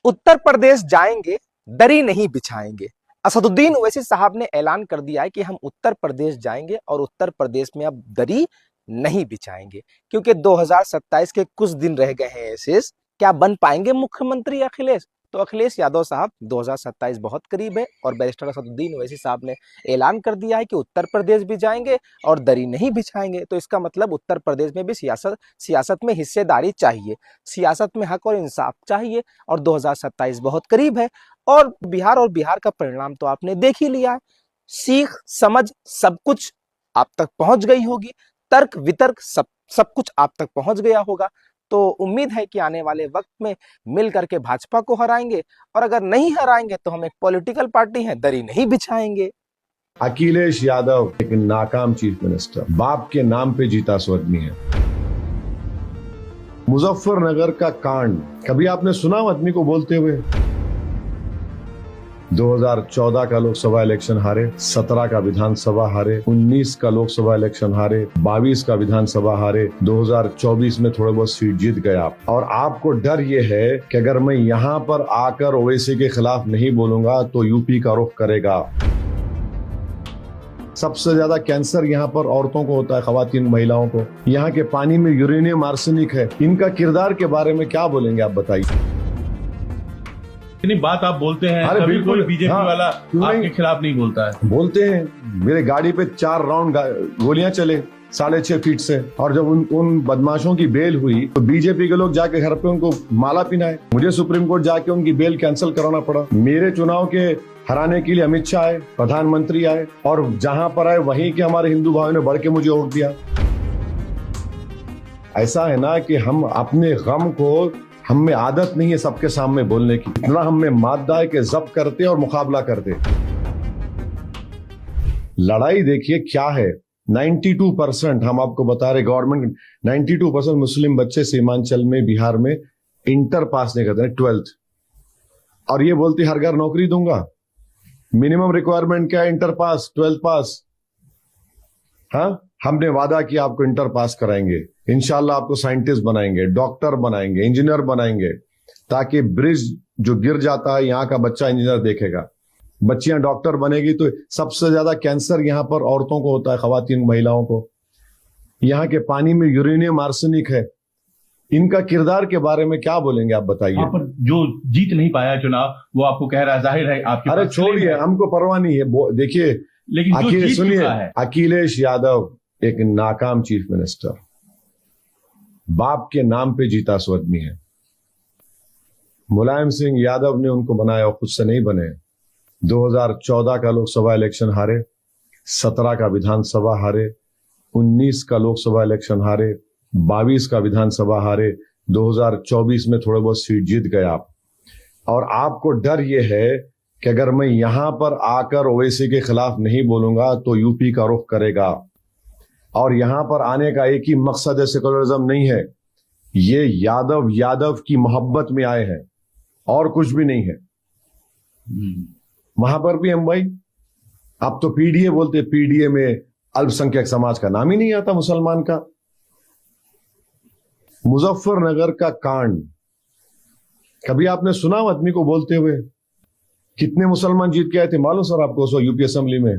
उत्तर प्रदेश जाएंगे, दरी नहीं बिछाएंगे। असदुद्दीन ओवैसी साहब ने ऐलान कर दिया है कि हम उत्तर प्रदेश जाएंगे और उत्तर प्रदेश में अब दरी नहीं बिछाएंगे, क्योंकि 2027 के कुछ दिन रह गए हैं शेष। क्या बन पाएंगे मुख्यमंत्री अखिलेश? तो अखिलेश यादव साहब 2027 बहुत करीब है और बैरिस्टर असदुद्दीन ओवैसी साहब ने ऐलान कर दिया है कि उत्तर प्रदेश भी जाएंगे और दरी नहीं बिछाएंगे। तो इसका मतलब उत्तर प्रदेश में भी सियासत में हिस्सेदारी चाहिए, सियासत में हक और इंसाफ चाहिए और 2027 बहुत करीब है। और बिहार का परिणाम तो आपने देख ही लिया है। सीख समझ सब कुछ आप तक पहुंच गई होगी, तर्क वितर्क सब कुछ आप तक पहुंच गया होगा। तो उम्मीद है कि आने वाले वक्त में मिल करके भाजपा को हराएंगे, और अगर नहीं हराएंगे तो हम एक पॉलिटिकल पार्टी हैं, दरी नहीं बिछाएंगे। अखिलेश यादव एक नाकाम चीफ मिनिस्टर, बाप के नाम पे जीता सो आदमी है। मुजफ्फरनगर का कांड कभी आपने सुना आदमी को बोलते हुए? 2014 का लोकसभा इलेक्शन हारे, 17 का विधानसभा हारे, 19 का लोकसभा इलेक्शन हारे, 22 का विधानसभा हारे, 2024 में थोड़े बहुत सीट जीत गया। और आपको डर ये है कि अगर मैं यहाँ पर आकर ओवैसी के खिलाफ नहीं बोलूंगा तो यूपी का रुख करेगा। सबसे ज्यादा कैंसर यहाँ पर औरतों को होता है, खवातीन महिलाओं को। यहाँ के पानी में यूरेनियम आर्सेनिक है। इनका किरदार के बारे में क्या बोलेंगे आप बताइए? इतनी बात आप बोलते हैं, अरे कभी कोई बिल्कुल, बीजेपी हाँ, वाला आपके खिलाफ नहीं बोलता है? बोलते हैं। मेरे गाड़ी पे 4 राउंड गोलियां चले 6.5 फीट से, और जब उन बदमाशों की बेल हुई तो बीजेपी के लोग जाके घर पे उनको माला पिनाए। मुझे सुप्रीम कोर्ट जाके उनकी बेल कैंसिल कराना पड़ा। मेरे चुनाव के हराने के लिए अमित शाह आए, प्रधानमंत्री आए, और जहां पर आए वहीं के हमारे हिंदू भाइयों ने बढ़ के मुझे वोट दिया। ऐसा है ना कि हम अपने गम को, हम में आदत नहीं है सबके सामने बोलने की, इतना हम में मादा है कि जब्त करते और मुकाबला करते। लड़ाई देखिए क्या है। 92% हम आपको बता रहे, गवर्नमेंट 92% मुस्लिम बच्चे सीमांचल में, बिहार में इंटर पास नहीं करते, 12th, और ये बोलती हर घर नौकरी दूंगा। मिनिमम रिक्वायरमेंट क्या है? इंटर पास, 12th पास। हाँ, हमने वादा किया आपको इंटर पास कराएंगे, इंशाल्लाह आपको साइंटिस्ट बनाएंगे, डॉक्टर बनाएंगे, इंजीनियर बनाएंगे, ताकि ब्रिज जो गिर जाता है यहाँ का बच्चा इंजीनियर देखेगा, बच्चियां डॉक्टर बनेगी। तो सबसे ज्यादा कैंसर यहाँ पर औरतों को होता है, खवातीन महिलाओं को। यहाँ के पानी में यूरेनियम आर्सेनिक है। इनका किरदार के बारे में क्या बोलेंगे आप बताइए? पर जो जीत नहीं पाया चुनाव, वो आपको कह रहा है, जाहिर है आपके अरे छोड़िए, हमको परवाह नहीं है। देखिए, लेकिन सुनिए, अखिलेश यादव एक नाकाम चीफ मिनिस्टर, बाप के नाम पे जीता सो आदमी है। मुलायम सिंह यादव ने उनको बनाया और खुद से नहीं बने। 2014 का लोकसभा इलेक्शन हारे, 17 का विधानसभा हारे, 19 का लोकसभा इलेक्शन हारे, 22 का विधानसभा हारे, 2024 में थोड़े बहुत सीट जीत गया। और आपको डर ये है कि अगर मैं यहां पर आकर ओवैसी के खिलाफ नहीं बोलूंगा तो यूपी का रुख करेगा। और यहां पर आने का एक ही मकसद है, सेकुलरिज्म नहीं है। ये यादव की मोहब्बत में आए हैं और कुछ भी नहीं है। वहां पर भी हम भाई, अब तो पीडीए बोलते, पीडीए में अल्पसंख्यक समाज का नाम ही नहीं आता, मुसलमान का। मुजफ्फरनगर का कांड कभी आपने सुना आदमी को बोलते हुए? कितने मुसलमान जीत के आए थे मालूम सर आपको? सो यूपी असेंबली में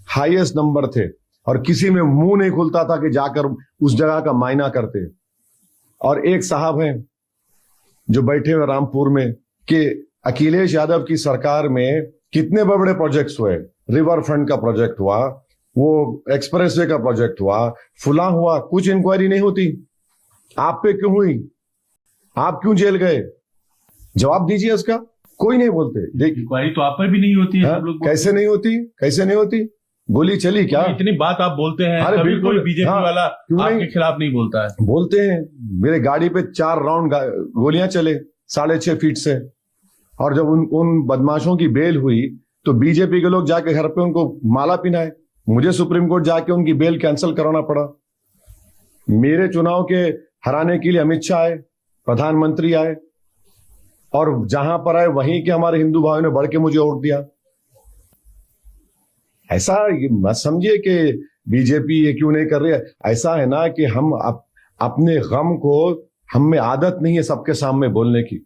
हाईएस्ट नंबर थे, और किसी में मुंह नहीं खुलता था कि जाकर उस जगह का मायना करते। और एक साहब हैं जो बैठे हुए रामपुर में, कि अखिलेश यादव की सरकार में कितने बड़े प्रोजेक्ट्स हुए। रिवर फ्रंट का प्रोजेक्ट हुआ, वो एक्सप्रेसवे का प्रोजेक्ट हुआ, फुला हुआ, कुछ इंक्वायरी नहीं होती। आप पे क्यों हुई? आप क्यों जेल गए? जवाब दीजिए इसका। कोई नहीं बोलते। इंक्वायरी तो आप पर भी नहीं होती है। कैसे नहीं होती? कैसे नहीं होती? गोली चली क्या? इतनी बात आप बोलते हैं, अरे कभी बिल्कुल, कोई बीजेपी वाला आपके खिलाफ नहीं बोलता है? बोलते हैं। मेरे गाड़ी पे 4 राउंड गोलियां चले 6.5 फीट से, और जब उन बदमाशों की बेल हुई तो बीजेपी के लोग जाके घर पे उनको माला पिनाए। मुझे सुप्रीम कोर्ट जाके उनकी बेल कैंसिल कराना पड़ा। मेरे चुनाव के हराने के लिए अमित शाह आए, प्रधानमंत्री आए, और जहां पर आए वहीं के हमारे हिंदू भाइयों ने बढ़ के मुझे वोट दिया। ऐसा मत समझिए कि बीजेपी ये क्यों नहीं कर रही है। ऐसा है ना कि हम अपने गम को, हम में आदत नहीं है सबके सामने बोलने की,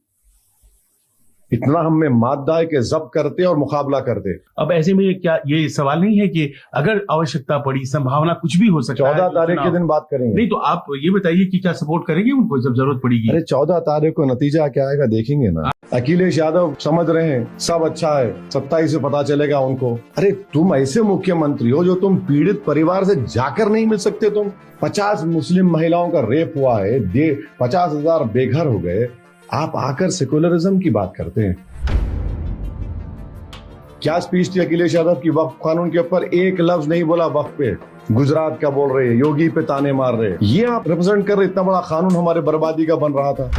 इतना हम में मादा है कि जब्त करते और मुकाबला करते। अब ऐसे में क्या ये सवाल नहीं है कि अगर आवश्यकता पड़ी, संभावना कुछ भी हो सकता है, 14 तारीख के दिन बात करेंगे। नहीं तो आप ये बताइए कि क्या सपोर्ट करेंगे उनको जब जरूरत पड़ेगी? अरे 14 तारीख को नतीजा क्या आएगा देखेंगे ना। अखिलेश यादव समझ रहे हैं सब अच्छा है, 27 से पता चलेगा उनको। अरे तुम ऐसे मुख्यमंत्री हो जो तुम पीड़ित परिवार से जाकर नहीं मिल सकते। तुम 50 मुस्लिम महिलाओं का रेप हुआ है, 50,000 बेघर हो गए, आप आकर सेकुलरिज्म की बात करते हैं। क्या स्पीच थी अखिलेश यादव की वक्फ कानून के ऊपर? एक लफ्ज नहीं बोला वक्फ पे। गुजरात का बोल रहे हैं, योगी पे ताने मार रहे हैं। ये आप रिप्रेजेंट कर रहे, इतना बड़ा कानून हमारे बर्बादी का बन रहा था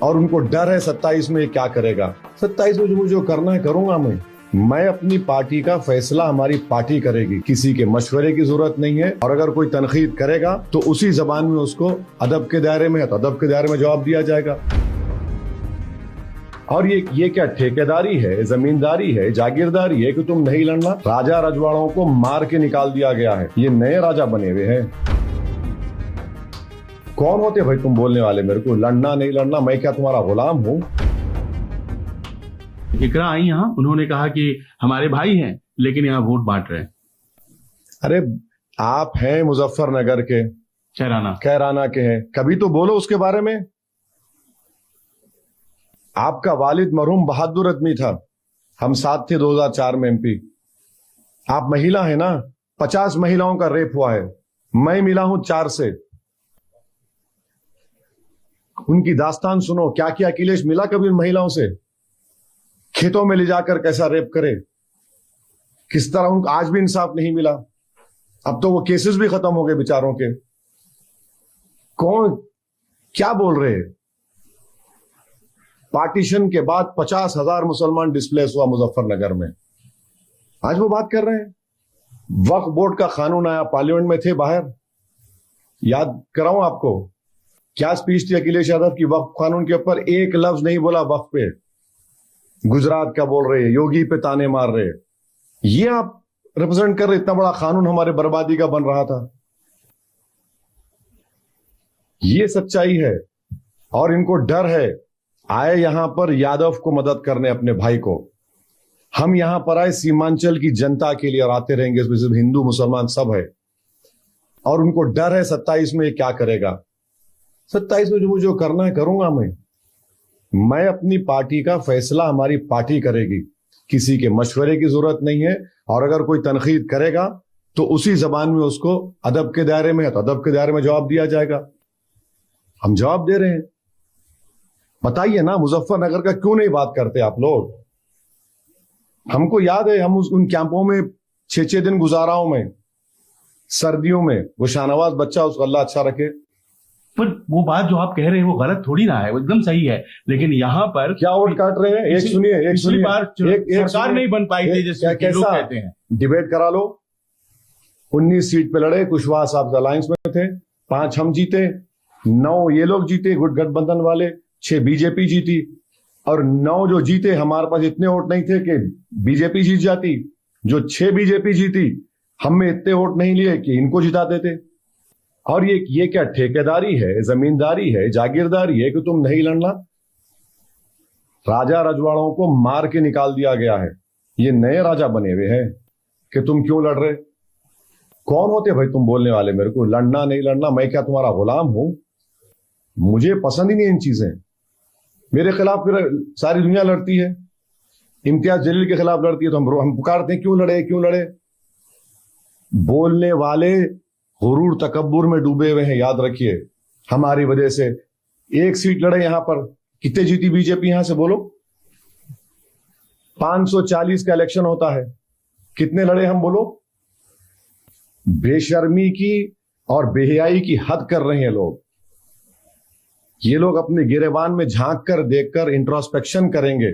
और उनको डर है 27 में क्या करेगा। 27 में जो मुझे करना है करूंगा मैं अपनी पार्टी का फैसला हमारी पार्टी करेगी, किसी के मशवरे की जरूरत नहीं है। और अगर कोई तनकीद करेगा तो उसी जबान में उसको अदब के दायरे में है तो अदब के दायरे में जवाब दिया जाएगा। और ये क्या ठेकेदारी है, जमींदारी है, जागीरदारी है कि तुम नहीं लड़ना? राजा रजवाड़ों को मार के निकाल दिया गया है, ये नए राजा बने हुए हैं। कौन होते भाई तुम बोलने वाले मेरे को? लड़ना नहीं लड़ना, मैं क्या तुम्हारा गुलाम हूं? इकरा आई यहाँ, उन्होंने कहा कि हमारे भाई हैं लेकिन यहाँ वोट बांट रहे हैं। अरे आप हैं मुजफ्फरनगर के, कैराना के हैं, कभी तो बोलो उसके बारे में। आपका वालिद मरहूम बहादुर आदमी था, हम साथ थे 2004 में एमपी। आप महिला है ना, 50 महिलाओं का रेप हुआ है, मैं मिला हूं 4 से। उनकी दास्तान सुनो, क्या क्या अखिलेश मिला कभी उन महिलाओं से? खेतों में ले जाकर कैसा रेप करे, किस तरह उनको आज भी इंसाफ नहीं मिला। अब तो वो केसेस भी खत्म हो गए बेचारों के। कौन क्या बोल रहे हैं? पार्टीशन के बाद 50,000 मुसलमान डिस्प्लेस हुआ मुजफ्फरनगर में, आज वो बात कर रहे हैं। वक्फ बोर्ड का कानून आया, पार्लियामेंट में थे बाहर, याद कराऊं आपको क्या स्पीच थी अखिलेश यादव की वक्फ कानून के ऊपर? एक लफ्ज नहीं बोला वक्फ पे। गुजरात का बोल रहे हैं, योगी पे ताने मार रहे हैं। ये आप रिप्रेजेंट कर रहे, इतना बड़ा कानून हमारे बर्बादी का बन रहा था। ये सच्चाई है और इनको डर है। आए यहां पर यादव को मदद करने, अपने भाई को। हम यहां पर आए सीमांचल की जनता के लिए और आते रहेंगे, इसमें सिर्फ हिंदू मुसलमान सब है। और उनको डर है 27 में क्या करेगा। 27 में जो मुझे करना है करूंगा मैं अपनी पार्टी का फैसला हमारी पार्टी करेगी, किसी के मशवरे की जरूरत नहीं है। और अगर कोई तनकीद करेगा तो उसी जबान में उसको अदब के दायरे में है तो अदब के दायरे में जवाब दिया जाएगा। हम जवाब दे रहे हैं। बताइए ना, मुजफ्फरनगर का क्यों नहीं बात करते आप लोग? हमको याद है, हम उन कैंपों में 6-6 दिन गुजारा हूं मैं, सर्दियों में। वो शाहनवाज बच्चा, उसको अल्लाह अच्छा रखे। पर वो बात जो आप कह रहे हैं वो गलत थोड़ी ना है, वो एकदम सही है। लेकिन यहाँ पर क्या वोट काट रहे हैं? एक सुनिए, सरकार नहीं बन पाई थी जैसे लोग कहते हैं। डिबेट करा लो। 19 सीट पे लड़े, कुशवाहा साहब अलायंस में थे, 5 हम जीते, 9 ये लोग जीते गठबंधन वाले, 6 बीजेपी जीती। और 9 जो जीते, हमारे पास इतने वोट नहीं थे कि बीजेपी जीत जाती। जो 6 बीजेपी जीती, हम में इतने वोट नहीं लिए कि इनको जिताते थे। और ये क्या ठेकेदारी है, जमींदारी है, जागीरदारी है कि तुम नहीं लड़ना? राजा रजवाड़ों को मार के निकाल दिया गया है, ये नए राजा बने हुए हैं कि तुम क्यों लड़ रहे? कौन होते भाई तुम बोलने वाले मेरे को? लड़ना नहीं लड़ना, मैं क्या तुम्हारा गुलाम हूं? मुझे पसंद ही नहीं इन चीजें। मेरे खिलाफ फिर सारी दुनिया लड़ती है, इम्तियाज जलील के खिलाफ लड़ती है, तो हम पुकारते हैं क्यों लड़े क्यों लड़े। बोलने वाले गुरूर तकब्बुर में डूबे हुए हैं, याद रखिए। हमारी वजह से 1 सीट लड़े यहां पर, कितने जीती बीजेपी यहां से बोलो? 540 का इलेक्शन होता है, कितने लड़े हम बोलो? बेशर्मी की और बेहयाई की हद कर रहे हैं लोग। ये लोग अपने गिरेबान में झांक कर देखकर इंट्रोस्पेक्शन करेंगे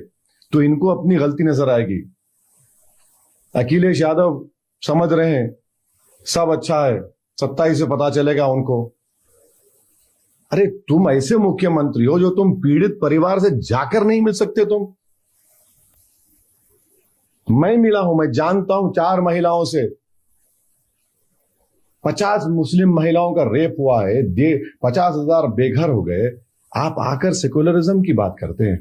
तो इनको अपनी गलती नजर आएगी। अखिलेश यादव समझ रहे हैं सब अच्छा है, 27 से पता चलेगा उनको। अरे तुम ऐसे मुख्यमंत्री हो जो तुम पीड़ित परिवार से जाकर नहीं मिल सकते। मैं मिला हूं, मैं जानता हूं 4 महिलाओं से। 50 मुस्लिम महिलाओं का रेप हुआ है, 50,000 बेघर हो गए। आप आकर सेकुलरिज्म की बात करते हैं।